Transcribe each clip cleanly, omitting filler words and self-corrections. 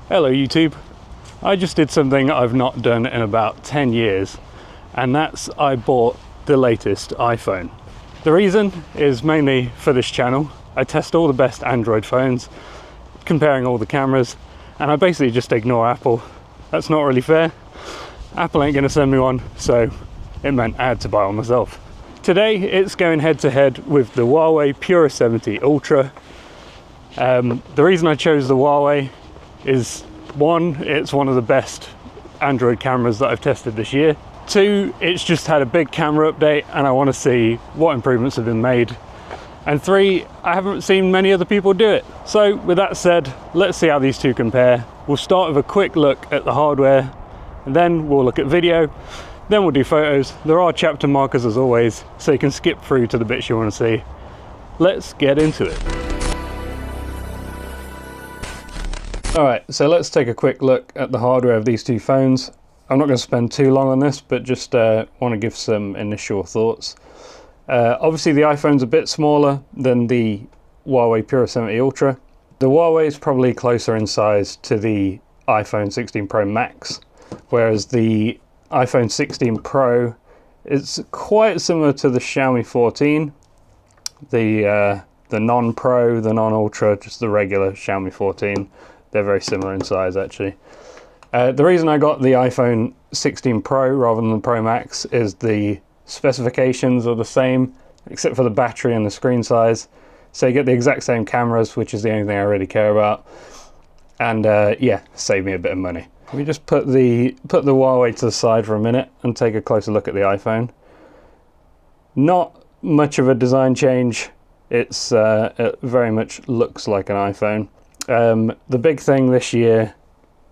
Hello YouTube. I just did something I've not done in about 10 years, and that's I bought the latest iPhone. The reason is mainly for this channel. I test all the best Android phones, comparing all the cameras, and I basically just ignore Apple. That's not really fair. Apple ain't gonna send me one, so it meant I had to buy one myself. Today it's going head to head with the Huawei Pura 70 Ultra. The reason I chose the Huawei is one, it's one of the best Android cameras that I've tested this year. Two, it's just had a big camera update and I want to see what improvements have been made. And three, I haven't seen many other people do it. So with that said, let's see how these two compare. We'll start with a quick look at the hardware, and then we'll look at video, then we'll do photos. There are chapter markers as always, so you can skip through to the bits you want to see. Let's get into it. Alright, so let's take a quick look at the hardware of these two phones. I'm not going to spend too long on this, but just want to give some initial thoughts. Obviously the iPhone's a bit smaller than the Huawei Pura 70 Ultra. The Huawei is probably closer in size to the iPhone 16 Pro Max, whereas the iPhone 16 Pro is quite similar to the Xiaomi 14, the non-Pro, the non-Ultra, just the regular Xiaomi 14. They're very similar in size actually. The reason I got the iPhone 16 Pro rather than the Pro Max is the specifications are the same except for the battery and the screen size. So you get the exact same cameras, which is the only thing I really care about. And yeah, save me a bit of money. We just put the Huawei to the side for a minute and take a closer look at the iPhone. Not much of a design change. It very much looks like an iPhone. The big thing this year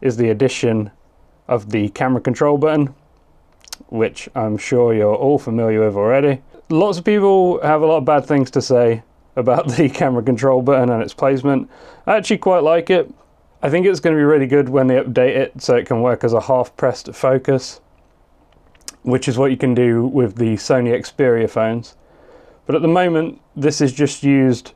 is the addition of the camera control button, which I'm sure you're all familiar with already. Lots of people have a lot of bad things to say about the camera control button and its placement. I actually quite like it. I think it's going to be really good when they update it so it can work as a half-pressed focus, which is what you can do with the Sony Xperia phones. But at the moment, this is just used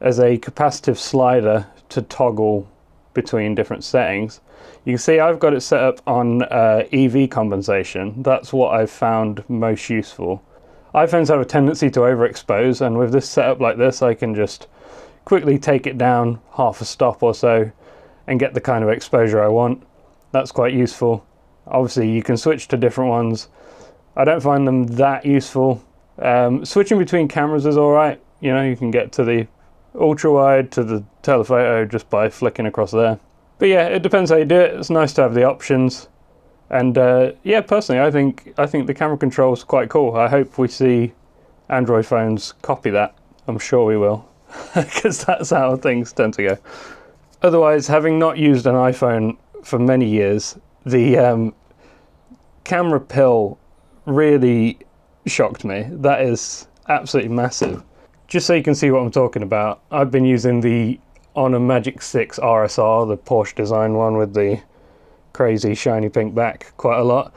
as a capacitive slider to toggle between different settings. You can see I've got it set up on EV compensation. That's what I've found most useful. iPhones have a tendency to overexpose, and with this setup like this, I can just quickly take it down half a stop or so and get the kind of exposure I want. That's quite useful. Obviously, you can switch to different ones. I don't find them that useful. Switching between cameras is all right. You know, you can get to the ultra wide to the telephoto just by flicking across there. But yeah, it depends how you do it. It's nice to have the options. And yeah, personally, I think the camera control is quite cool. I hope we see Android phones copy that. I'm sure we will, because that's how things tend to go. Otherwise, having not used an iPhone for many years, the camera pill really shocked me. That is absolutely massive. Just so you can see what I'm talking about, I've been using the Honor Magic 6 RSR, the Porsche design one with the crazy shiny pink back, quite a lot,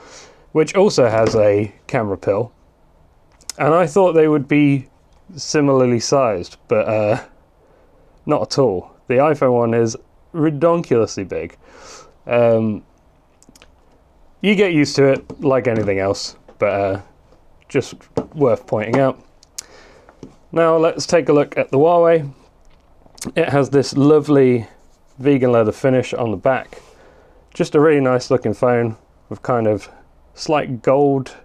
which also has a camera pill. And I thought they would be similarly sized, but not at all. The iPhone one is ridiculously big. You get used to it like anything else, but just worth pointing out. Now let's take a look at the Huawei. It has this lovely vegan leather finish on the back. Just a really nice looking phone with kind of slight gold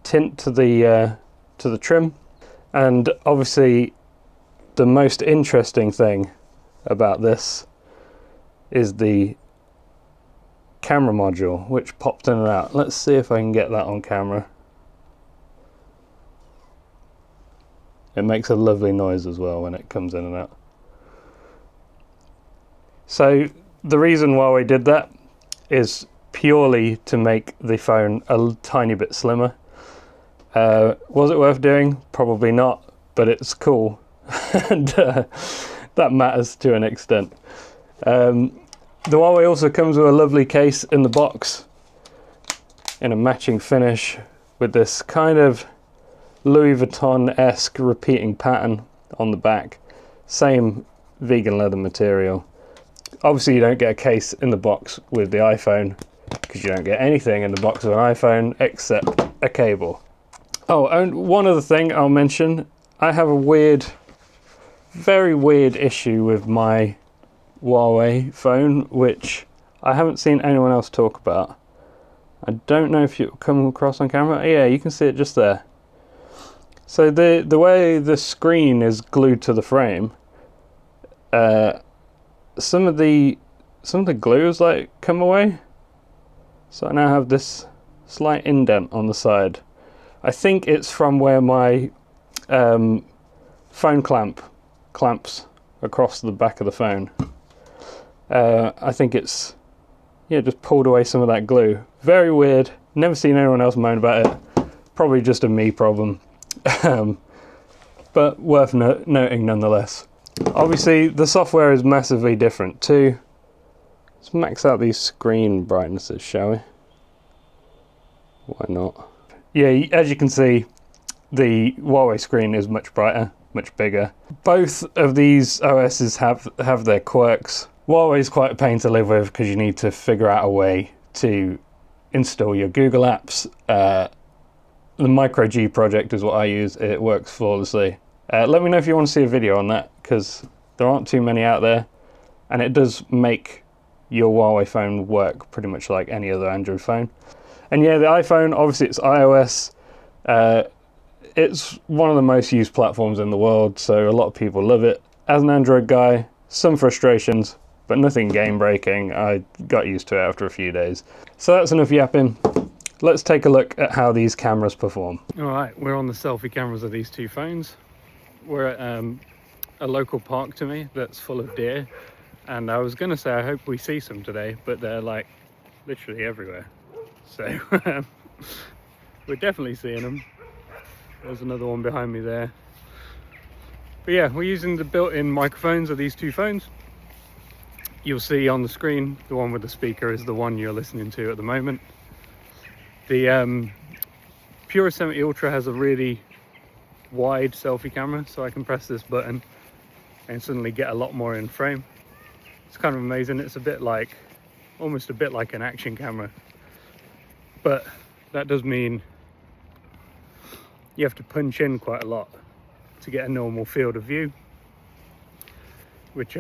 tint to the trim. And obviously the most interesting thing about this is the camera module, which popped in and out. Let's see if I can get that on camera. It makes a lovely noise as well when it comes in and out. So the reason Huawei did that is purely to make the phone a tiny bit slimmer. Was it worth doing? Probably not, but it's cool. And that matters to an extent. The Huawei also comes with a lovely case in the box in a matching finish with this kind of Louis Vuitton-esque repeating pattern on the back. Same vegan leather material. Obviously, you don't get a case in the box with the iPhone because you don't get anything in the box of an iPhone except a cable. Oh, and one other thing I'll mention, I have a very weird issue with my Huawei phone, which I haven't seen anyone else talk about. I don't know if you'll come across on camera. Yeah, you can see it just there. So the way the screen is glued to the frame, some of the glue has like come away. So I now have this slight indent on the side. I think it's from where my phone clamps across the back of the phone. I think it's just pulled away some of that glue. Very weird. Never seen anyone else moan about it. Probably just a me problem. But worth noting nonetheless. Obviously the software is massively different too. Let's max out these screen brightnesses, shall we? Why not? Yeah, as you can see, the Huawei screen is much brighter, much bigger. Both of these OSs have their quirks. Huawei's quite a pain to live with because you need to figure out a way to install your Google apps. The Micro G project is what I use. It works flawlessly. Let me know if you want to see a video on that, because there aren't too many out there, and it does make your Huawei phone work pretty much like any other Android phone. And yeah, the iPhone, obviously it's iOS. It's one of the most used platforms in the world, so a lot of people love it. As an Android guy, some frustrations, but nothing game breaking. I got used to it after a few days. So that's enough yapping. Let's take a look at how these cameras perform. All right, we're on the selfie cameras of these two phones. We're at a local park to me that's full of deer, and I was gonna say I hope we see some today, but they're like literally everywhere. So we're definitely seeing them. There's another one behind me there. But yeah, we're using the built-in microphones of these two phones. You'll see on the screen, the one with the speaker is the one you're listening to at the moment. The Pura 70 Ultra has a really wide selfie camera, so I can press this button and suddenly get a lot more in frame. It's kind of amazing. It's almost a bit like an action camera, but that does mean you have to punch in quite a lot to get a normal field of view, which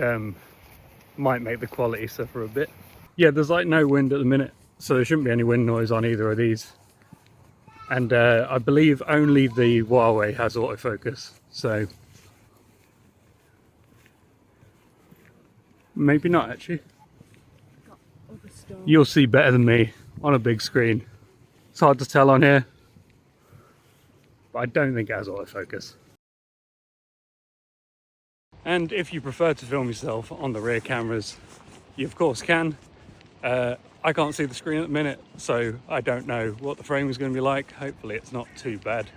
might make the quality suffer a bit. Yeah, there's like no wind at the minute, so there shouldn't be any wind noise on either of these. And I believe only the Huawei has autofocus, so maybe not actually. You'll see better than me on a big screen. It's hard to tell on here, but I don't think it has autofocus. And if you prefer to film yourself on the rear cameras, you of course can. I can't see the screen at the minute, so I don't know what the frame is going to be like. Hopefully it's not too bad.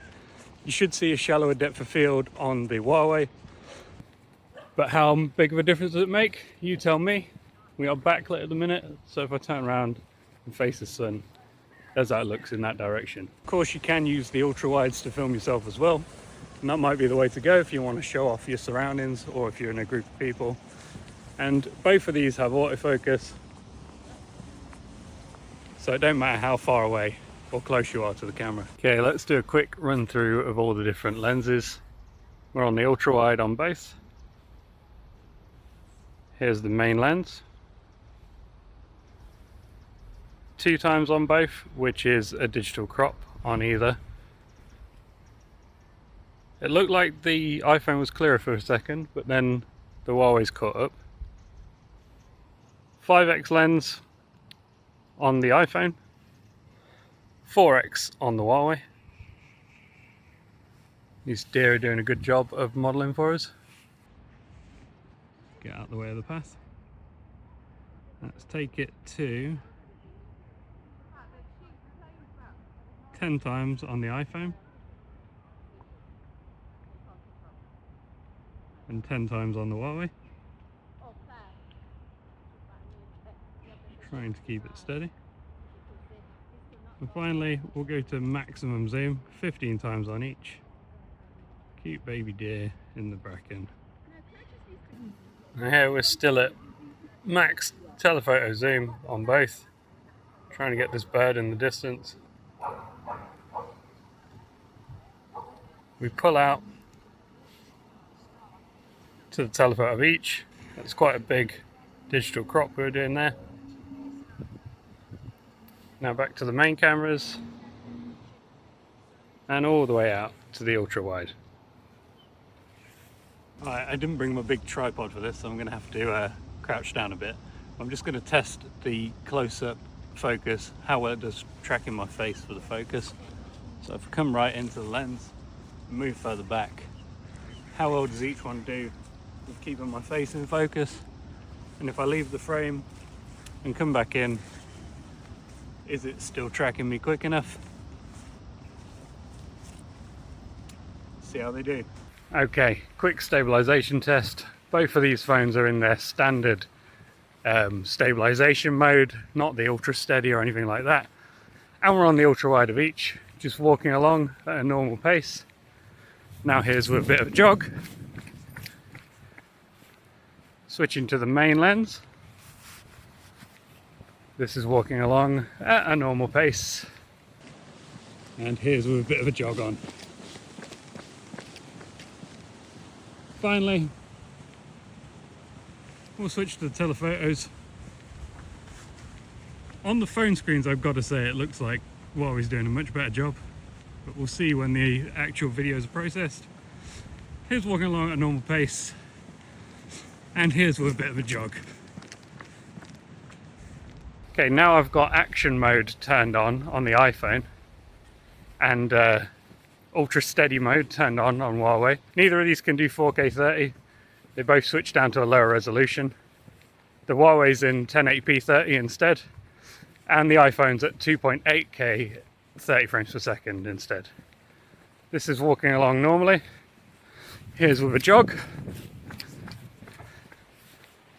You should see a shallower depth of field on the Huawei, but how big of a difference does it make? You tell me. We are backlit at the minute, so if I turn around and face the sun, there's how it looks in that direction. Of course you can use the ultra wides to film yourself as well, and that might be the way to go if you want to show off your surroundings or if you're in a group of people. And both of these have autofocus, so it don't matter how far away or close you are to the camera. Okay, let's do a quick run through of all the different lenses. We're on the ultra wide on both. Here's the main lens. 2x on both, which is a digital crop on either. It looked like the iPhone was clearer for a second, but then the Huawei's caught up. 5x lens on the iPhone, 4x on the Huawei. These deer are doing a good job of modelling for us. Get out of the way of the path. Let's take it to 10x on the iPhone and 10x on the Huawei. Trying to keep it steady. And finally, we'll go to maximum zoom, 15x on each. Cute baby deer in the bracken. And here we're still at max telephoto zoom on both, trying to get this bird in the distance. We pull out to the telephoto of each. That's quite a big digital crop we're doing there. Now back to the main cameras and all the way out to the ultra wide. Right, I didn't bring my big tripod for this, so I'm going to have to crouch down a bit. I'm just going to test the close-up focus, how well it does tracking my face for the focus. So if I come right into the lens, move further back, how well does each one do with keeping my face in focus? And if I leave the frame and come back in, is it still tracking me quick enough? See how they do. Okay, quick stabilization test. Both of these phones are in their standard stabilization mode, not the ultra steady or anything like that. And we're on the ultra wide of each, just walking along at a normal pace. Now here's with a bit of a jog. Switching to the main lens. This is walking along at a normal pace. And here's with a bit of a jog on. Finally, we'll switch to the telephotos. On the phone screens, I've got to say it looks like Huawei's doing a much better job, but we'll see when the actual videos are processed. Here's walking along at a normal pace, and here's with a bit of a jog. Okay, now I've got action mode turned on the iPhone, and ultra steady mode turned on Huawei. Neither of these can do 4K 30. They both switch down to a lower resolution. The Huawei's in 1080p 30 instead, and the iPhone's at 2.8K 30 frames per second instead. This is walking along normally. Here's with a jog.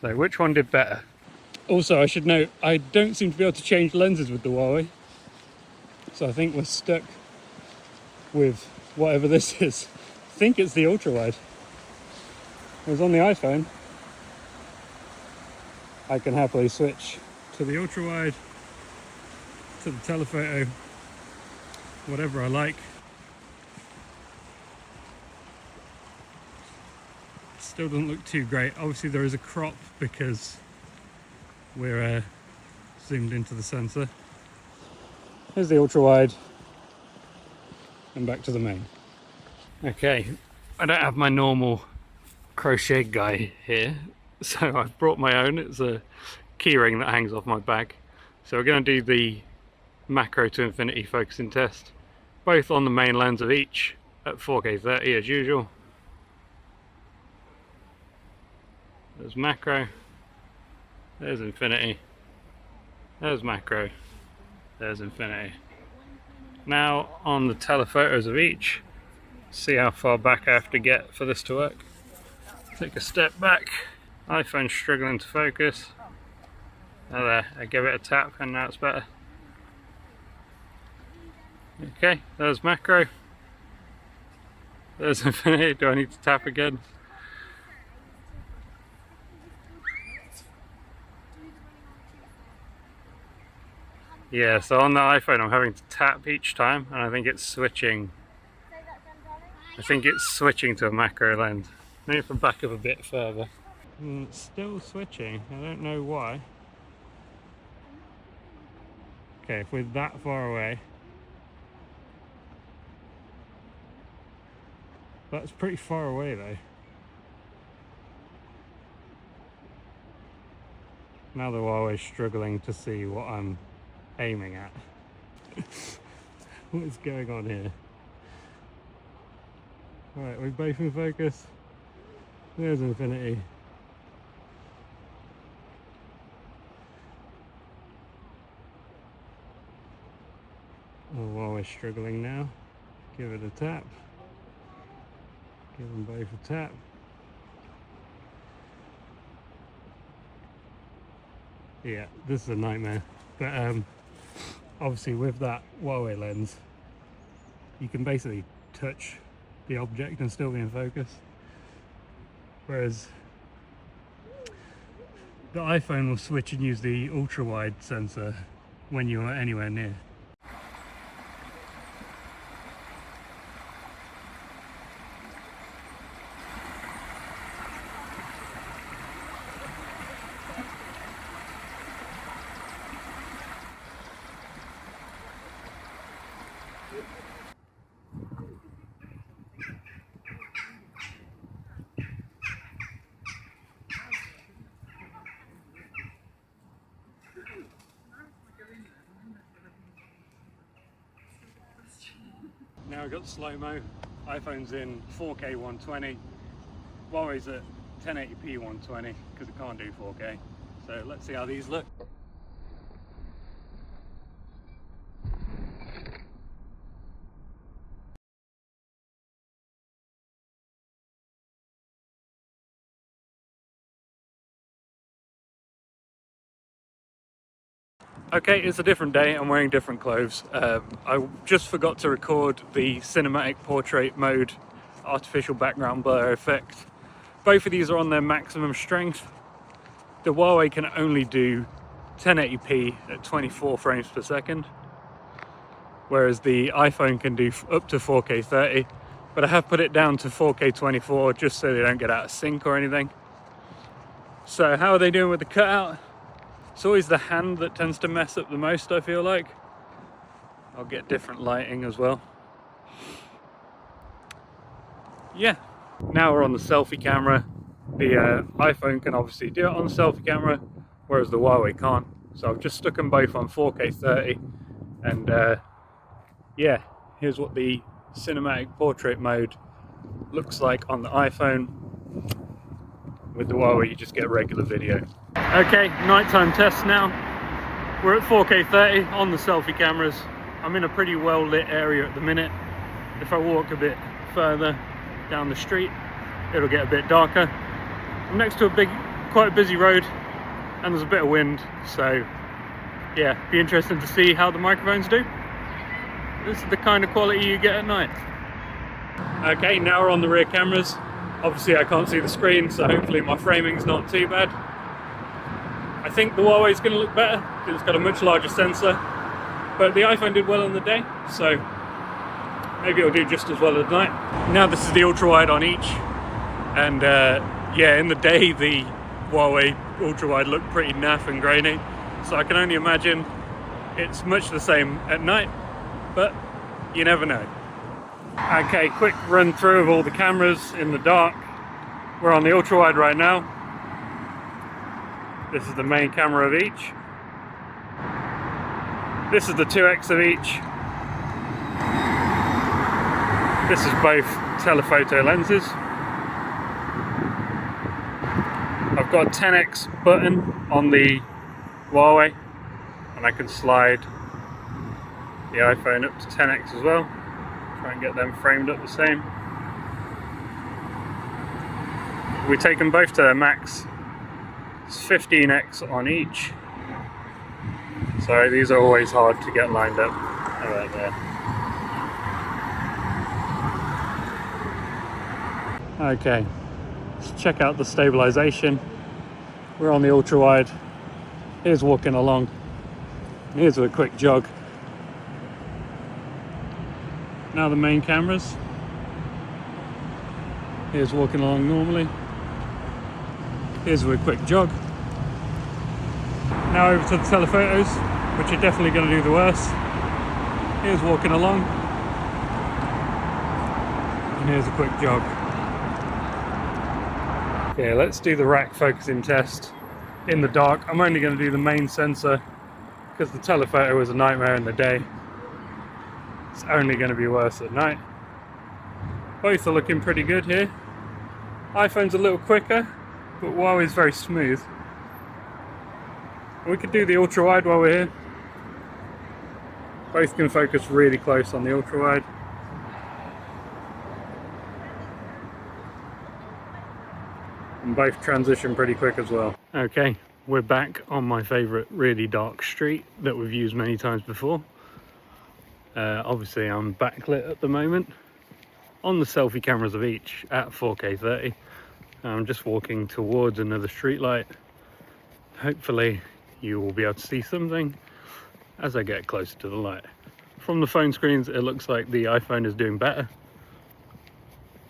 So which one did better? Also, I should note, I don't seem to be able to change lenses with the Huawei. So I think we're stuck with whatever this is. I think it's the ultra wide. Whereas on the iPhone, I can happily switch to the ultra wide, to the telephoto, whatever I like. Still doesn't look too great. Obviously there is a crop because we're zoomed into the sensor. Here's the ultra wide and back to the main. Okay, I don't have my normal crochet guy here, so I've brought my own. It's a keyring that hangs off my bag. So we're going to do the macro to infinity focusing test, both on the main lens of each at 4K 30 as usual. There's macro, there's infinity, there's macro, there's infinity. Now on the telephotos of each, see how far back I have to get for this to work. Take a step back, iPhone's struggling to focus. Oh there, I give it a tap and now it's better. Okay, there's macro, there's infinity. Do I need to tap again? Yeah, so on the iPhone I'm having to tap each time, and I think it's switching. I think it's switching to a macro lens. Maybe if I back up a bit further. It's still switching, I don't know why. Okay, if we're that far away. That's pretty far away though. Now the Huawei's struggling to see what I'm aiming at. What is going on here? Right, we're both in focus. There's infinity. Oh, Huawei's struggling now. Give it a tap. Give them both a tap. Yeah, this is a nightmare. But obviously with that Huawei lens, you can basically touch the object and still be in focus. Whereas the iPhone will switch and use the ultra-wide sensor when you're anywhere near. Now we've got slow-mo. iPhone's in 4K 120. Huawei's at 1080p 120 because it can't do 4K. So let's see how these look. Okay, it's a different day. I'm wearing different clothes. I just forgot to record the cinematic portrait mode artificial background blur effect. Both of these are on their maximum strength. The Huawei can only do 1080p at 24 frames per second, whereas the iPhone can do up to 4K 30, but I have put it down to 4K 24 just so they don't get out of sync or anything. So how are they doing with the cutout? It's always the hand that tends to mess up the most, I feel like. I'll get different lighting as well. Yeah, now we're on the selfie camera. The iPhone can obviously do it on the selfie camera, whereas the Huawei can't. So I've just stuck them both on 4K 30, and yeah, here's what the cinematic portrait mode looks like on the iPhone. With the Huawei, you just get regular video. Okay, nighttime test now. We're at 4K 30 on the selfie cameras. I'm in a pretty well lit area at the minute. If I walk a bit further down the street, it'll get a bit darker. I'm next to quite a busy road, and there's a bit of wind, so yeah, be interesting to see how the microphones do. This is the kind of quality you get at night. Okay, now we're on the rear cameras. Obviously I can't see the screen, so hopefully my framing's not too bad. I think the Huawei's going to look better because it's got a much larger sensor, but the iPhone did well on the day, so maybe it'll do just as well at night. Now this is the ultra-wide on each, and yeah, in the day the Huawei ultra-wide looked pretty naff and grainy, so I can only imagine it's much the same at night, but you never know. Okay, quick run through of all the cameras in the dark. We're on the ultra-wide right now. This is the main camera of each. This is the 2x of each. This is both telephoto lenses. I've got a 10x button on the Huawei, and I can slide the iPhone up to 10x as well. Try and get them framed up the same. We take them both to their max. It's 15x on each. So these are always hard to get lined up. Right there. Okay, let's check out the stabilization. We're on the ultra wide. Here's walking along. Here's a quick jog. Now the main cameras. Here's walking along normally. Here's a quick jog. Now over to the telephotos, which are definitely going to do the worst. Here's walking along. And here's a quick jog. Okay, let's do the rack focusing test in the dark. I'm only going to do the main sensor because the telephoto was a nightmare in the day. It's only going to be worse at night. Both are looking pretty good here. iPhone's a little quicker, but Huawei's very smooth. We could do the ultra wide while we're here. Both can focus really close on the ultra wide. And both transition pretty quick as well. Okay, we're back on my favorite really dark street that we've used many times before. Obviously I'm backlit at the moment on the selfie cameras of each at 4K 30. I'm just walking towards another street light Hopefully you will be able to see something as I get closer to the light. From the phone screens, it looks like the iPhone is doing better.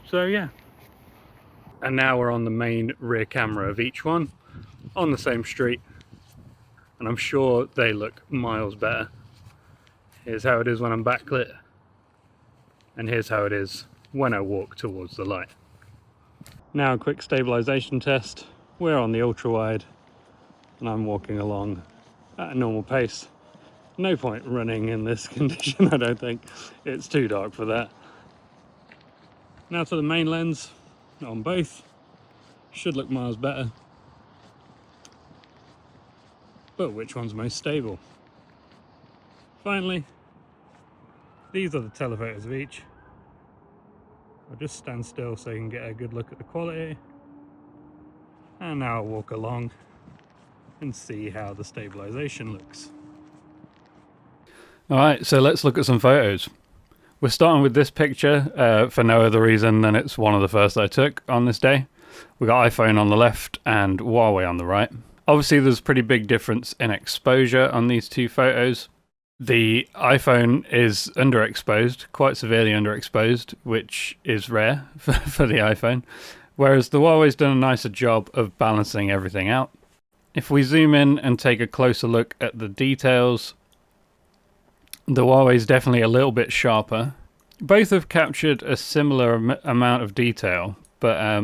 So yeah. And now we're on the main rear camera of each one on the same street, and I'm sure they look miles better. Here's how it is when I'm backlit, and here's how it is when I walk towards the light. Now a quick stabilization test. We're on the ultra wide and I'm walking along at a normal pace. No point running in this condition, I don't think. It's too dark for that. Now to the main lens on both. Should look miles better. But which one's most stable? Finally, these are the telephotos of each. I'll just stand still so you can get a good look at the quality. And now I'll walk along and see how the stabilization looks. Alright, so let's look at some photos. We're starting with this picture for no other reason than it's one of the first I took on this day. We got iPhone on the left and Huawei on the right. Obviously there's a pretty big difference in exposure on these two photos. The iPhone is underexposed, quite severely underexposed, which is rare for the iPhone, whereas the Huawei's done a nicer job of balancing everything out. If we zoom in and take a closer look at the details, the Huawei's definitely a little bit sharper. Both have captured a similar amount of detail, but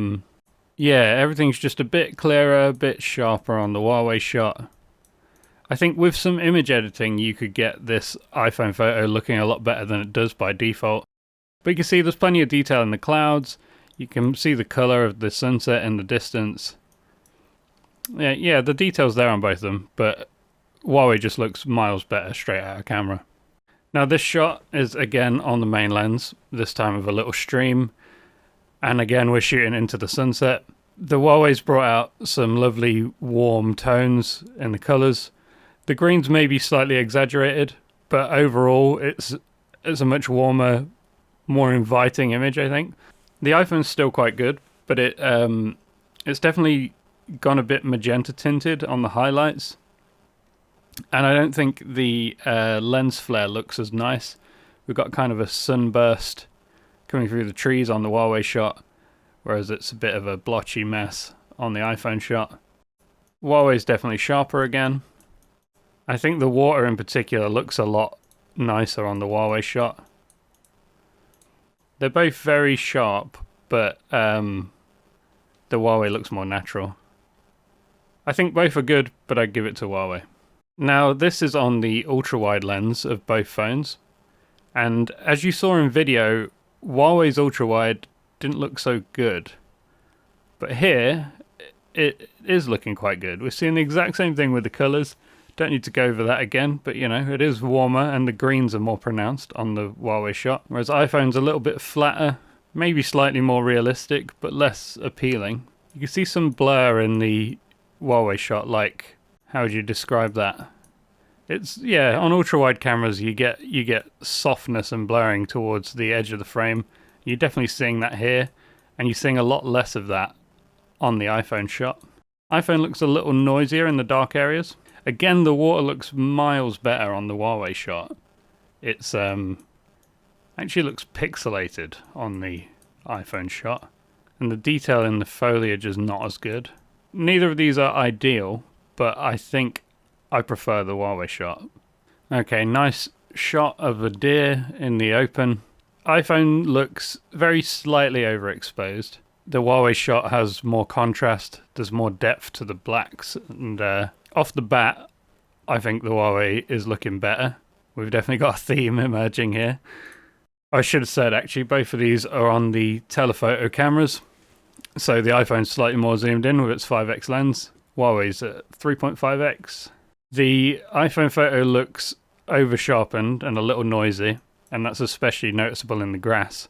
yeah, everything's just a bit clearer, a bit sharper on the Huawei shot. I think with some image editing you could get this iPhone photo looking a lot better than it does by default. But you can see there's plenty of detail in the clouds. You can see the colour of the sunset in the distance. Yeah, the detail's there on both of them, but Huawei just looks miles better straight out of camera. Now this shot is again on the main lens, this time with a little stream, and again we're shooting into the sunset. The Huawei's brought out some lovely warm tones in the colours. The greens may be slightly exaggerated, but overall it's a much warmer, more inviting image, I think. The iPhone's still quite good, but it's definitely gone a bit magenta tinted on the highlights. And I don't think the lens flare looks as nice. We've got kind of a sunburst coming through the trees on the Huawei shot, whereas it's a bit of a blotchy mess on the iPhone shot. Huawei's definitely sharper again. I think the water in particular looks a lot nicer on the Huawei shot. They're both very sharp, but the Huawei looks more natural. I think both are good, but I'd give it to Huawei. Now this is on the ultra-wide lens of both phones, and as you saw in video, Huawei's ultra-wide didn't look so good. But here, it is looking quite good. We're seeing the exact same thing with the colours. Don't need to go over that again, but you know, it is warmer and the greens are more pronounced on the Huawei shot, whereas iPhone's a little bit flatter, maybe slightly more realistic, but less appealing. You can see some blur in the Huawei shot, like, how would you describe that? It's, yeah, on ultra-wide cameras you get softness and blurring towards the edge of the frame. You're definitely seeing that here, and you're seeing a lot less of that on the iPhone shot. iPhone looks a little noisier in the dark areas. Again, the water looks miles better on the Huawei shot. It's actually looks pixelated on the iPhone shot, and the detail in the foliage is not as good. Neither of these are ideal, but I think I prefer the Huawei shot. Okay, nice shot of a deer in the open. iPhone looks very slightly overexposed. The Huawei shot has more contrast, there's more depth to the blacks, and off the bat, I think the Huawei is looking better. We've definitely got a theme emerging here. I should have said actually both of these are on the telephoto cameras. So the iPhone's slightly more zoomed in with its 5x lens. Huawei's at 3.5x. The iPhone photo looks over-sharpened and a little noisy, and that's especially noticeable in the grass.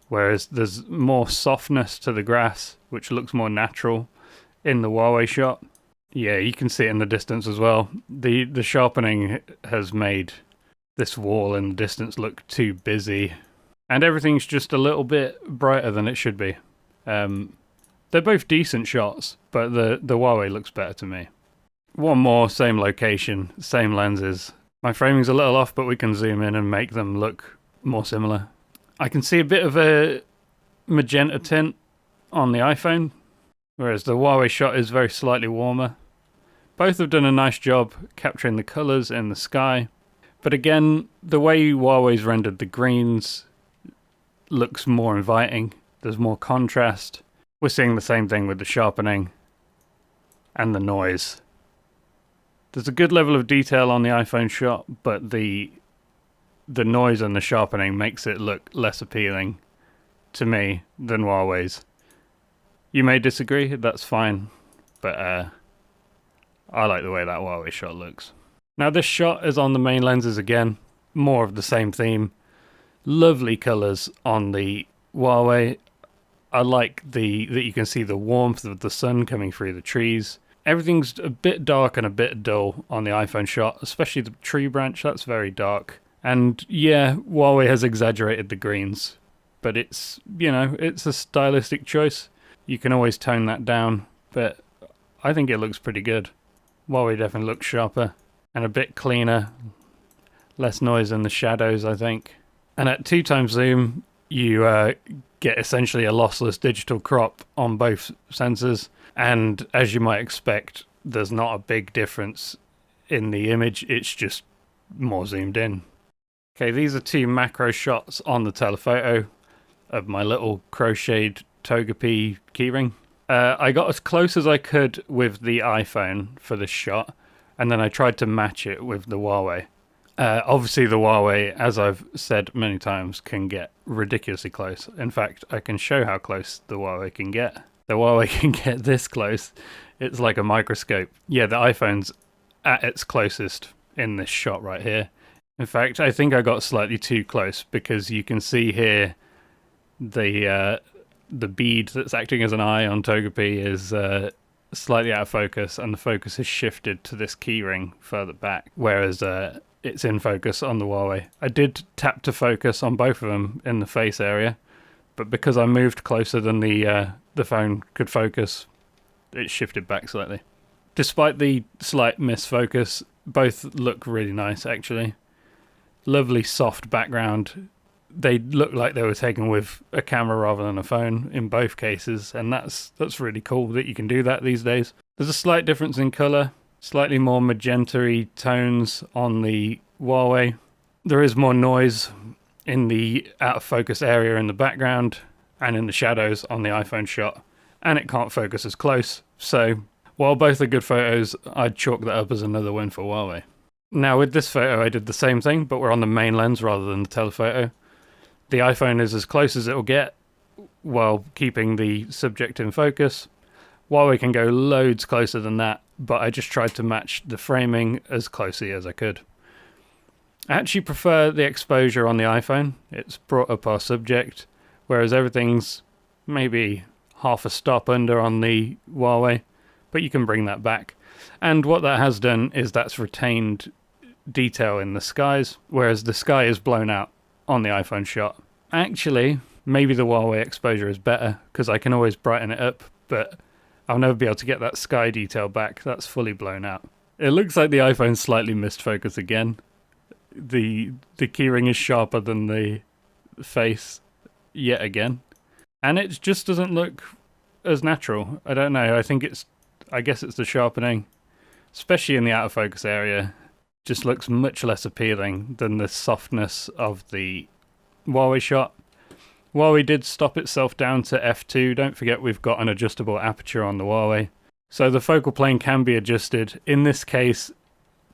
Whereas there's more softness to the grass, which looks more natural in the Huawei shot. Yeah, you can see it in the distance as well. The sharpening has made this wall in the distance look too busy. And everything's just a little bit brighter than it should be. They're both decent shots, but the Huawei looks better to me. One more, same location, same lenses. My framing's a little off, but we can zoom in and make them look more similar. I can see a bit of a magenta tint on the iPhone, whereas the Huawei shot is very slightly warmer. Both have done a nice job capturing the colours in the sky, but again, the way Huawei's rendered the greens looks more inviting. There's more contrast. We're seeing the same thing with the sharpening and the noise. There's a good level of detail on the iPhone shot, but the noise and the sharpening makes it look less appealing to me than Huawei's. You may disagree, that's fine, but I like the way that Huawei shot looks. Now this shot is on the main lenses again, more of the same theme. Lovely colours on the Huawei. I like that you can see the warmth of the sun coming through the trees. Everything's a bit dark and a bit dull on the iPhone shot, especially the tree branch, that's very dark. And yeah, Huawei has exaggerated the greens, but it's, you know, it's a stylistic choice. You can always tone that down, but I think it looks pretty good. Huawei definitely looks sharper and a bit cleaner, less noise in the shadows, I think. And at 2x zoom, you get essentially a lossless digital crop on both sensors. And as you might expect, there's not a big difference in the image, it's just more zoomed in. Okay, these are two macro shots on the telephoto of my little crocheted Togepi keyring. I got as close as I could with the iPhone for this shot, and then I tried to match it with the Huawei. Obviously the Huawei, as I've said many times, can get ridiculously close. In fact, I can show how close the Huawei can get. The Huawei can get this close. It's like a microscope. Yeah, the iPhone's at its closest in this shot right here. In fact, I think I got slightly too close because you can see here the bead that's acting as an eye on Togepi is slightly out of focus, and the focus has shifted to this keyring further back, whereas it's in focus on the Huawei. I did tap to focus on both of them in the face area, but because I moved closer than the phone could focus, it shifted back slightly. Despite the slight misfocus, both look really nice actually. Lovely soft background. They look like they were taken with a camera rather than a phone in both cases, and that's really cool that you can do that these days. There's a slight difference in colour, slightly more magenta-y tones on the Huawei. There is more noise in the out of focus area in the background and in the shadows on the iPhone shot, and it can't focus as close. So while both are good photos, I'd chalk that up as another win for Huawei. Now with this photo I did the same thing, but we're on the main lens rather than the telephoto. The iPhone is as close as it will get while keeping the subject in focus. Huawei can go loads closer than that, but I just tried to match the framing as closely as I could. I actually prefer the exposure on the iPhone. It's brought up our subject, whereas everything's maybe half a stop under on the Huawei, but you can bring that back. And what that has done is that's retained detail in the skies, whereas the sky is blown out on the iPhone shot. Actually, maybe the Huawei exposure is better because I can always brighten it up, but I'll never be able to get that sky detail back. That's fully blown out. It looks like the iPhone slightly missed focus again. The keyring is sharper than the face yet again, and it just doesn't look as natural. I don't know. I guess it's the sharpening, especially in the out of focus area. Just looks much less appealing than the softness of the Huawei shot. Huawei did stop itself down to f2. Don't forget we've got an adjustable aperture on the Huawei, so the focal plane can be adjusted. In this case,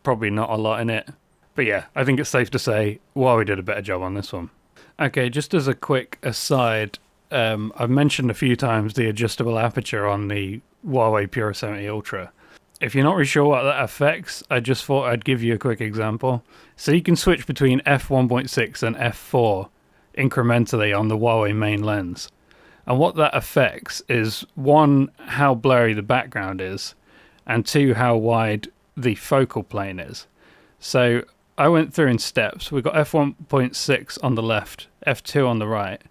probably not a lot in it, but yeah, I think it's safe to say Huawei did a better job on this one. Okay, just as a quick aside, I've mentioned a few times the adjustable aperture on the Huawei Pura 70 Ultra. If you're not really sure what that affects, I just thought I'd give you a quick example. So you can switch between f1.6 and f4 incrementally on the Huawei main lens. And what that affects is, one, how blurry the background is, and two, how wide the focal plane is. So I went through in steps. We've got f1.6 on the left, f2 on the right,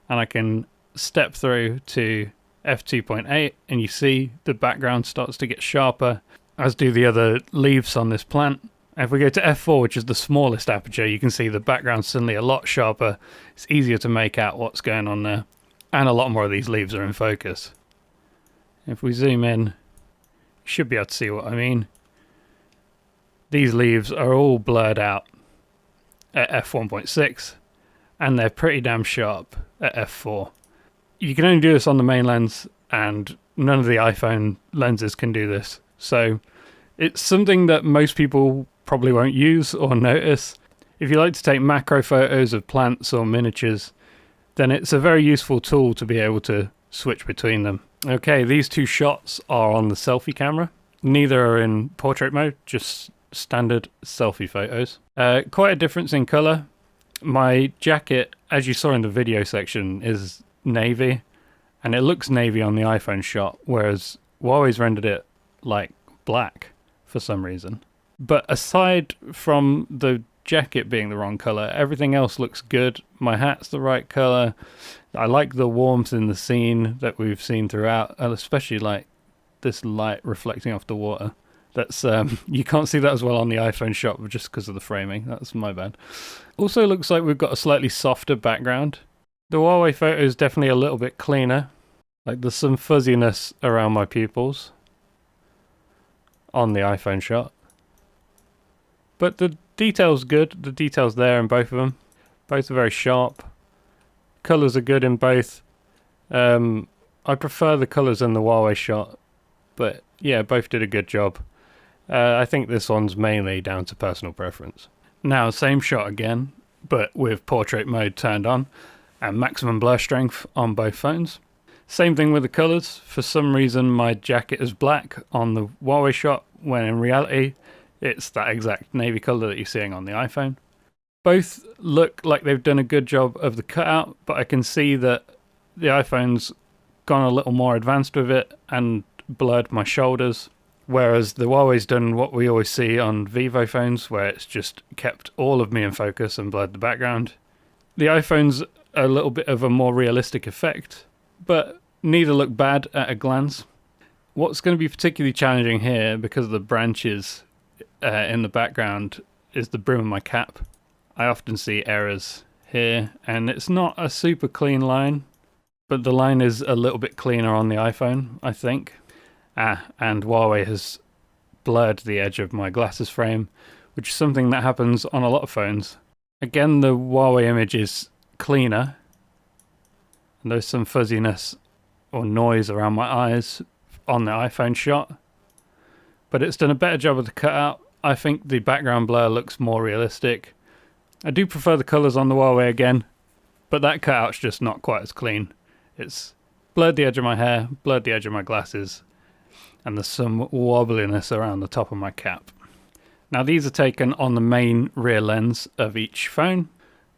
and I can step through to f2.8, and you see the background starts to get sharper. as do the other leaves on this plant. And if we go to f4, which is the smallest aperture, you can see the background suddenly a lot sharper. It's easier to make out what's going on there. And a lot more of these leaves are in focus. If we zoom in, you should be able to see what I mean. These leaves are all blurred out at f1.6, and they're pretty damn sharp at f4. You can only do this on the main lens, and none of the iPhone lenses can do this. So it's something that most people probably won't use or notice. If you like to take macro photos of plants or miniatures, then it's a very useful tool to be able to switch between them. Okay, these two shots are on the selfie camera. Neither are in portrait mode, just standard selfie photos. Quite a difference in color. My jacket, as you saw in the video section, is navy, and it looks navy on the iPhone shot, whereas Huawei's rendered it like black for some reason. But aside from the jacket being the wrong color, everything else looks good. My hat's the right color. I like the warmth in the scene that we've seen throughout, and especially like this light reflecting off the water. That's you can't see that as well on the iPhone shot just because of the framing. That's my bad. Also looks like we've got a slightly softer background. The Huawei photo is definitely a little bit cleaner. Like there's some fuzziness around my pupils on the iPhone shot. But the detail's good. The detail's there in both of them. Both are very sharp. Colors are good in both. I prefer the colors in the Huawei shot, but yeah, both did a good job. I think this one's mainly down to personal preference. Now, same shot again, but with portrait mode turned on and maximum blur strength on both phones. Same thing with the colors. For some reason, my jacket is black on the Huawei shot, when in reality, it's that exact navy color that you're seeing on the iPhone. Both look like they've done a good job of the cutout, but I can see that the iPhone's gone a little more advanced with it and blurred my shoulders. Whereas the Huawei's done what we always see on Vivo phones, where it's just kept all of me in focus and blurred the background. The iPhone's a little bit of a more realistic effect, but neither look bad at a glance. What's going to be particularly challenging here, because of the branches in the background, is the brim of my cap. I often see errors here, and it's not a super clean line, but the line is a little bit cleaner on the iPhone, I think. And Huawei has blurred the edge of my glasses frame, which is something that happens on a lot of phones. Again, the Huawei image is cleaner, and there's some fuzziness or noise around my eyes on the iPhone shot, but it's done a better job of the cutout. I think the background blur looks more realistic. I do prefer the colours on the Huawei again, but that cutout's just not quite as clean. It's blurred the edge of my hair, blurred the edge of my glasses, and there's some wobbliness around the top of my cap. Now these are taken on the main rear lens of each phone.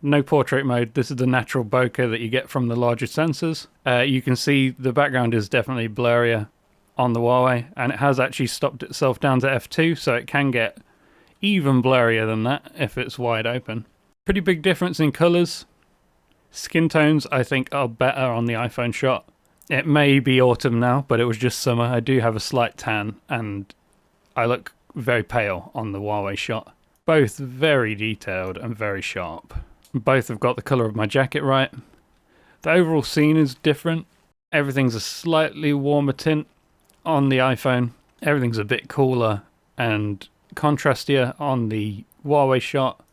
No portrait mode. This is the natural bokeh that you get from the larger sensors. You can see the background is definitely blurrier on the Huawei, and it has actually stopped itself down to f2, so it can get even blurrier than that if it's wide open. Pretty big difference in colors. Skin tones I think are better on the iPhone shot. It may be autumn now, but it was just summer. I do have a slight tan, and I look very pale on the Huawei shot. Both very detailed and very sharp. Both have got the colour of my jacket right. The overall scene is different. Everything's a slightly warmer tint on the iPhone. Everything's a bit cooler and contrastier on the Huawei shot.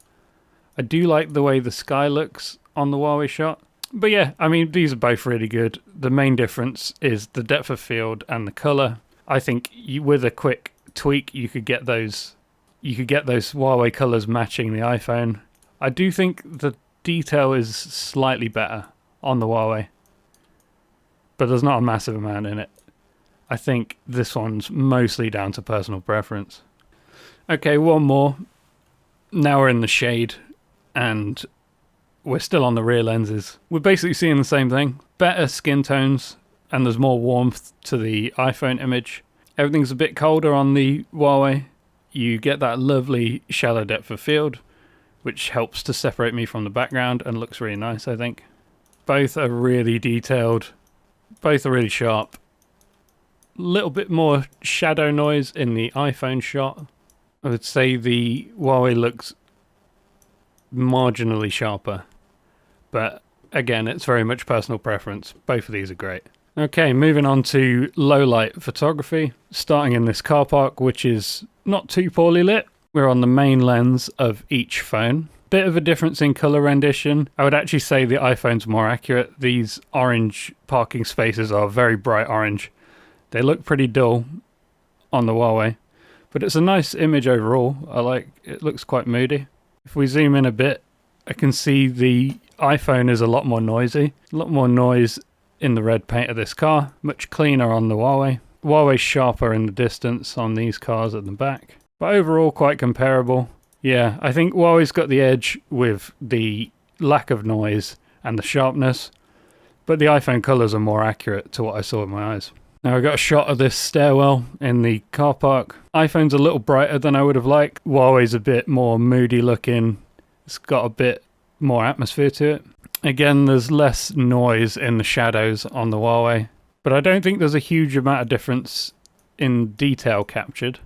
I do like the way the sky looks on the Huawei shot. But yeah, I mean, these are both really good. The main difference is the depth of field and the color. I think with a quick tweak, you could get those Huawei colors matching the iPhone. I do think the detail is slightly better on the Huawei, but there's not a massive amount in it. I think this one's mostly down to personal preference. Okay, one more. Now we're in the shade, and we're still on the rear lenses. We're basically seeing the same thing. Better skin tones, and there's more warmth to the iPhone image. Everything's a bit colder on the Huawei. You get that lovely shallow depth of field, which helps to separate me from the background and looks really nice, I think. Both are really detailed. Both are really sharp. little bit more shadow noise in the iPhone shot. I would say the Huawei looks marginally sharper, but again, it's very much personal preference. Both of these are great. Okay, moving on to low light photography, starting in this car park, which is not too poorly lit. We're on the main lens of each phone. Bit of a difference in color rendition. I would actually say the iPhone's more accurate. These orange parking spaces are very bright orange. They look pretty dull on the Huawei, but it's a nice image overall. It looks quite moody. If we zoom in a bit, I can see the iPhone is a lot more noisy. A lot more noise in the red paint of this car. Much cleaner on the Huawei. Huawei's sharper in the distance on these cars at the back. But overall quite comparable. Yeah, I think Huawei's got the edge with the lack of noise and the sharpness, but the iPhone colours are more accurate to what I saw with my eyes. Now I got a shot of this stairwell in the car park. iPhone's a little brighter than I would have liked. Huawei's a bit more moody looking. It's got a bit more atmosphere to it. Again, there's less noise in the shadows on the Huawei, but I don't think there's a huge amount of difference in detail captured.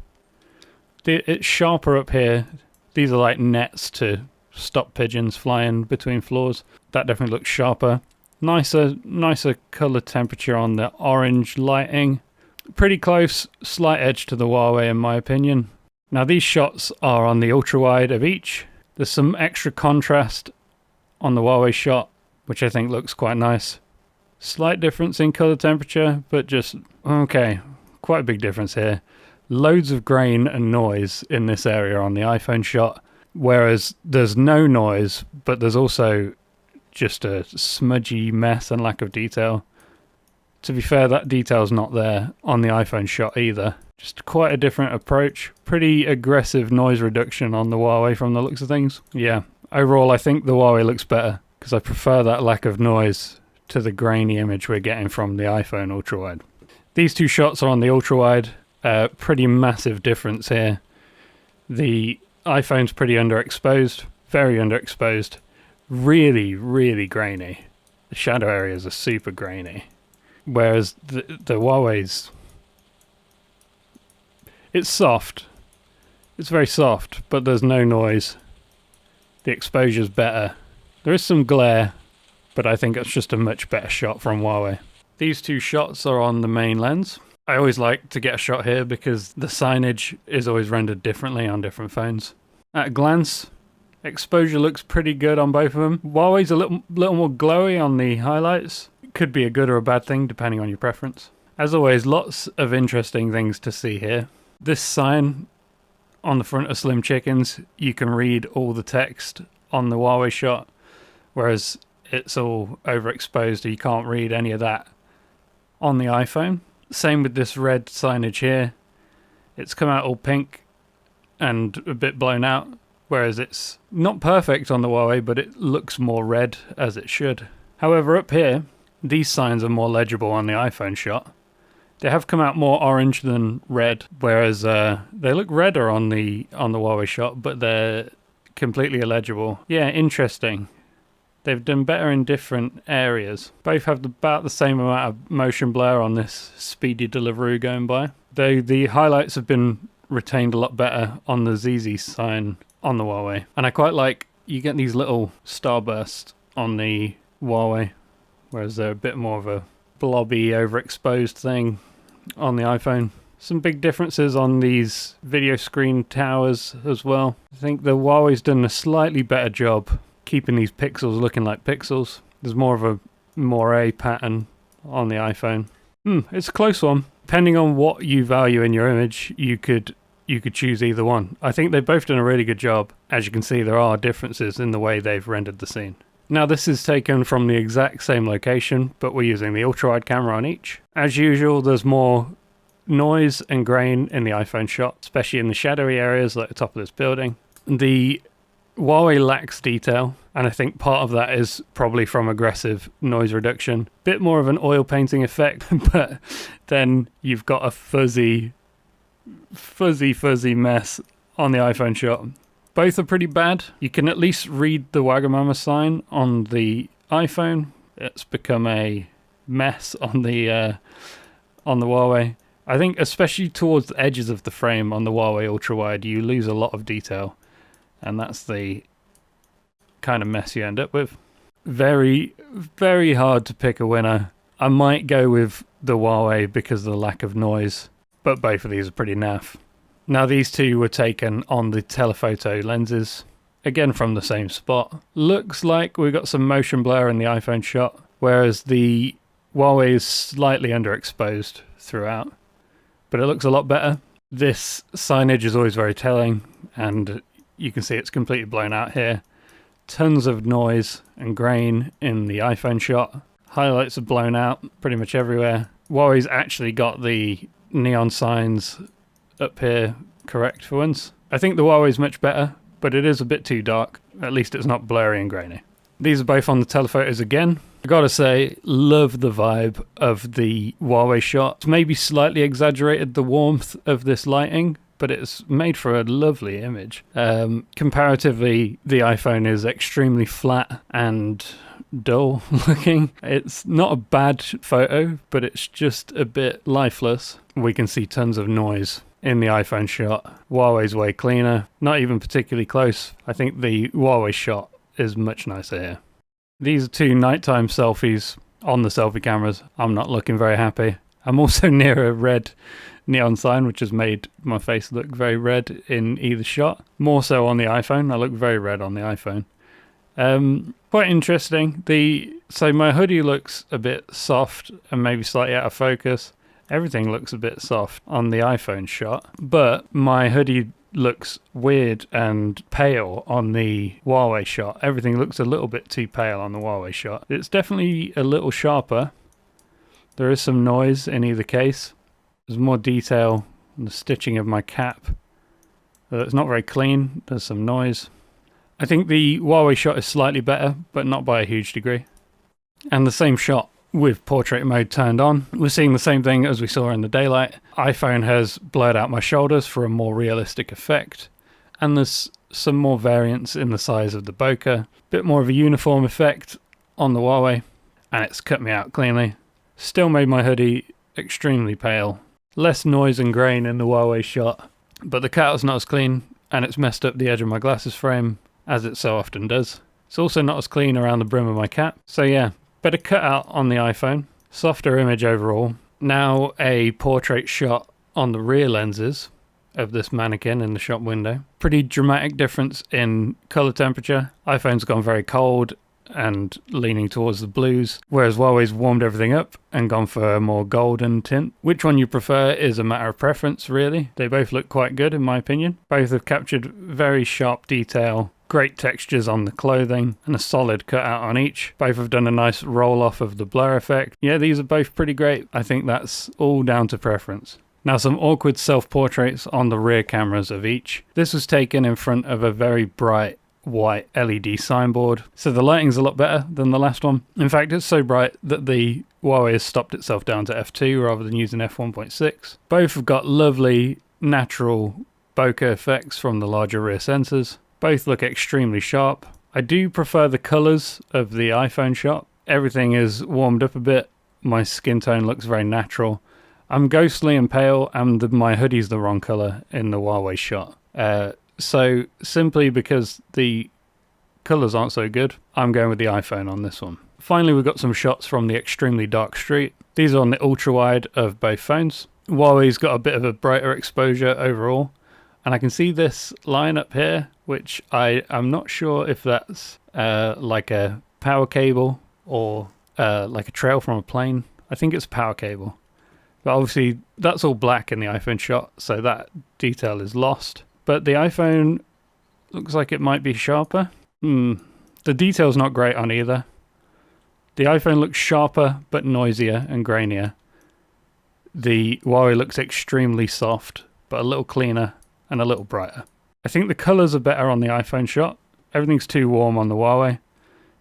It's sharper up here. These are like nets to stop pigeons flying between floors. That definitely looks sharper. Nicer color temperature on the orange lighting. Pretty close, slight edge to the Huawei in my opinion. Now these shots are on the ultra wide of each. There's some extra contrast on the Huawei shot, which I think looks quite nice. Slight difference in color temperature, but just okay. Quite a big difference here. Loads of grain and noise in this area on the iPhone shot, whereas there's no noise, but there's also just a smudgy mess and lack of detail. To be fair, that detail's not there on the iPhone shot either. Just quite a different approach. Pretty aggressive noise reduction on the Huawei from the looks of things. Yeah, overall I think the Huawei looks better because I prefer that lack of noise to the grainy image we're getting from the iPhone ultra-wide. These two shots are on the ultra-wide. Pretty massive difference here. The iPhone's pretty underexposed, very underexposed. Really, really grainy. The shadow areas are super grainy. Whereas the Huawei's... It's soft. It's very soft, but there's no noise. The exposure's better. There is some glare, but I think it's just a much better shot from Huawei. These two shots are on the main lens. I always like to get a shot here because the signage is always rendered differently on different phones. At a glance, exposure looks pretty good on both of them. Huawei's a little more glowy on the highlights. Could be a good or a bad thing depending on your preference. As always, lots of interesting things to see here. This sign on the front of Slim Chickens, you can read all the text on the Huawei shot, whereas it's all overexposed, you can't read any of that on the iPhone. Same with this red signage here. It's come out all pink and a bit blown out, whereas it's not perfect on the Huawei, but it looks more red as it should. However, up here, these signs are more legible on the iPhone shot. They have come out more orange than red, whereas they look redder on the Huawei shot, but they're completely illegible. Yeah, interesting. They've done better in different areas. Both have about the same amount of motion blur on this speedy Deliveroo going by. Though the highlights have been retained a lot better on the ZZ sign on the Huawei. And I quite like, you get these little starbursts on the Huawei, whereas they're a bit more of a blobby, overexposed thing on the iPhone. Some big differences on these video screen towers as well. I think the Huawei's done a slightly better job keeping these pixels looking like pixels. There's more of a moire pattern on the iPhone. It's a close one. Depending on what you value in your image, you could choose either one. I think they've both done a really good job. As you can see, there are differences in the way they've rendered the scene. Now this is taken from the exact same location, but we're using the ultra-wide camera on each. As usual, there's more noise and grain in the iPhone shot, especially in the shadowy areas like the top of this building. The Huawei lacks detail, and I think part of that is probably from aggressive noise reduction. Bit more of an oil painting effect, but then you've got a fuzzy mess on the iPhone shot. Both are pretty bad. You can at least read the Wagamama sign on the iPhone. It's become a mess on the Huawei. I think especially towards the edges of the frame on the Huawei Ultra Wide, you lose a lot of detail, and that's the kind of mess you end up with. Very, very hard to pick a winner. I might go with the Huawei because of the lack of noise, but both of these are pretty naff. Now these two were taken on the telephoto lenses, again from the same spot. Looks like we got some motion blur in the iPhone shot, whereas the Huawei is slightly underexposed throughout, but it looks a lot better. This signage is always very telling, and you can see it's completely blown out here. Tons of noise and grain in the iPhone shot. Highlights are blown out pretty much everywhere. Huawei's actually got the neon signs up here correct for once. I think the Huawei's much better, but it is a bit too dark. At least it's not blurry and grainy. These are both on the telephotos again. I gotta say, love the vibe of the Huawei shot. It's maybe slightly exaggerated the warmth of this lighting, but it's made for a lovely image. Comparatively, the iPhone is extremely flat and dull looking. It's not a bad photo, but it's just a bit lifeless. We can see tons of noise in the iPhone shot. Huawei's way cleaner, not even particularly close. I think the Huawei shot is much nicer here. These are two nighttime selfies on the selfie cameras. I'm not looking very happy. I'm also near a red neon sign, which has made my face look very red in either shot. More so on the iPhone. I look very red on the iPhone. Quite interesting. So my hoodie looks a bit soft and maybe slightly out of focus. Everything looks a bit soft on the iPhone shot, but my hoodie looks weird and pale on the Huawei shot. Everything looks a little bit too pale on the Huawei shot. It's definitely a little sharper. There is some noise in either case. There's more detail in the stitching of my cap. It's not very clean. There's some noise. I think the Huawei shot is slightly better, but not by a huge degree. And the same shot with portrait mode turned on. We're seeing the same thing as we saw in the daylight. iPhone has blurred out my shoulders for a more realistic effect. And there's some more variance in the size of the bokeh. Bit more of a uniform effect on the Huawei. And it's cut me out cleanly. Still made my hoodie extremely pale. Less noise and grain in the Huawei shot. But the cut's not as clean, and it's messed up the edge of my glasses frame, as it so often does. It's also not as clean around the brim of my cap. So yeah, better cutout on the iPhone. Softer image overall. Now a portrait shot on the rear lenses of this mannequin in the shop window. Pretty dramatic difference in color temperature. iPhone's gone very cold and leaning towards the blues, whereas Huawei's warmed everything up and gone for a more golden tint. Which one you prefer is a matter of preference, really. They both look quite good in my opinion. Both have captured very sharp detail, great textures on the clothing, and a solid cutout on each. Both have done a nice roll off of the blur effect. Yeah, these are both pretty great. I think that's all down to preference. Now some awkward self-portraits on the rear cameras of each. This was taken in front of a very bright white LED signboard, so the lighting's a lot better than the last one. In fact, it's so bright that the Huawei has stopped itself down to f2 rather than using f1.6. Both have got lovely natural bokeh effects from the larger rear sensors. Both look extremely sharp. I do prefer the colours of the iPhone shot. Everything is warmed up a bit. My skin tone looks very natural. I'm ghostly and pale, and my hoodie's the wrong colour in the Huawei shot. So simply because the colours aren't so good, I'm going with the iPhone on this one. Finally, we've got some shots from the extremely dark street. These are on the ultra wide of both phones. Huawei's got a bit of a brighter exposure overall, and I can see this line up here, which I'm not sure if that's like a power cable or like a trail from a plane. I think it's a power cable. But obviously that's all black in the iPhone shot, so that detail is lost. But the iPhone looks like it might be sharper. The detail's not great on either. The iPhone looks sharper but noisier and grainier. The Huawei looks extremely soft but a little cleaner and a little brighter. I think the colours are better on the iPhone shot. Everything's too warm on the Huawei.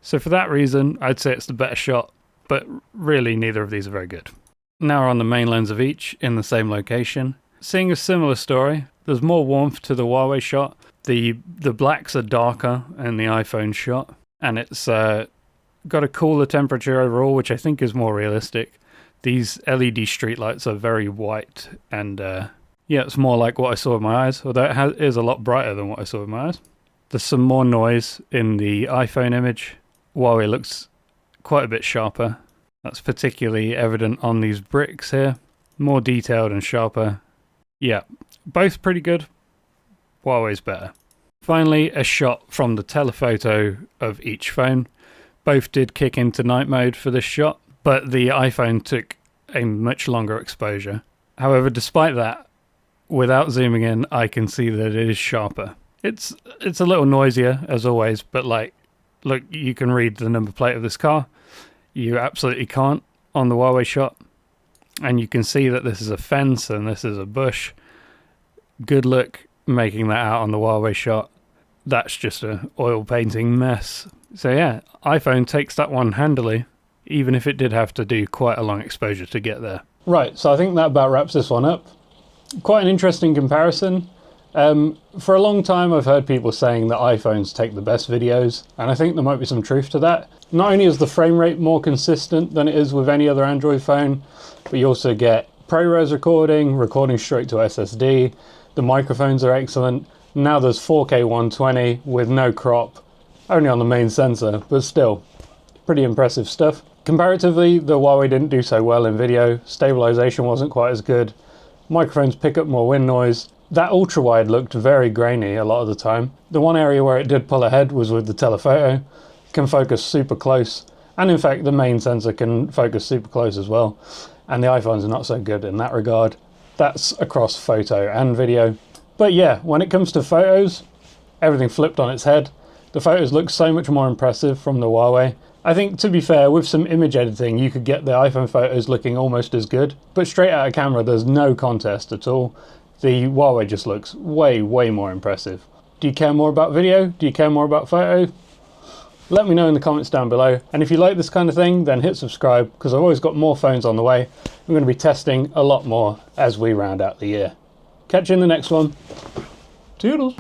So for that reason, I'd say it's the better shot, but really neither of these are very good. Now we're on the main lens of each in the same location. Seeing a similar story. There's more warmth to the Huawei shot. The blacks are darker in the iPhone shot, and it's got a cooler temperature overall, which I think is more realistic. These LED streetlights are very white, and yeah, it's more like what I saw with my eyes, although it is a lot brighter than what I saw with my eyes. There's some more noise in the iPhone image. Huawei looks quite a bit sharper. That's particularly evident on these bricks here. More detailed and sharper. Yeah, both pretty good. Huawei's better. Finally, a shot from the telephoto of each phone. Both did kick into night mode for this shot, but the iPhone took a much longer exposure. However, despite that, without zooming in, I can see that it is sharper. It's a little noisier, as always, but like, look, you can read the number plate of this car. You absolutely can't on the Huawei shot. And you can see that this is a fence and this is a bush. Good luck making that out on the Huawei shot. That's just an oil painting mess. So yeah, iPhone takes that one handily, even if it did have to do quite a long exposure to get there. Right, so I think that about wraps this one up. Quite an interesting comparison. For a long time I've heard people saying that iPhones take the best videos, and I think there might be some truth to that. Not only is the frame rate more consistent than it is with any other Android phone, but you also get ProRes recording straight to SSD, the microphones are excellent. Now there's 4K 120 with no crop, only on the main sensor, but still, pretty impressive stuff. Comparatively, the Huawei didn't do so well in video, stabilization wasn't quite as good, microphones pick up more wind noise. That ultra-wide looked very grainy a lot of the time. The one area where it did pull ahead was with the telephoto. It can focus super close, and in fact the main sensor can focus super close as well. And the iPhones are not so good in that regard. That's across photo and video. But yeah, when it comes to photos, everything flipped on its head. The photos look so much more impressive from the Huawei. I think, to be fair, with some image editing you could get the iPhone photos looking almost as good, but straight out of camera there's no contest at all. The Huawei just looks way more impressive. Do you care more about video? Do you care more about photo? Let me know in the comments down below. And if you like this kind of thing, then hit subscribe, because I've always got more phones on the way. I'm going to be testing a lot more as we round out the year. Catch you in the next one. Toodles!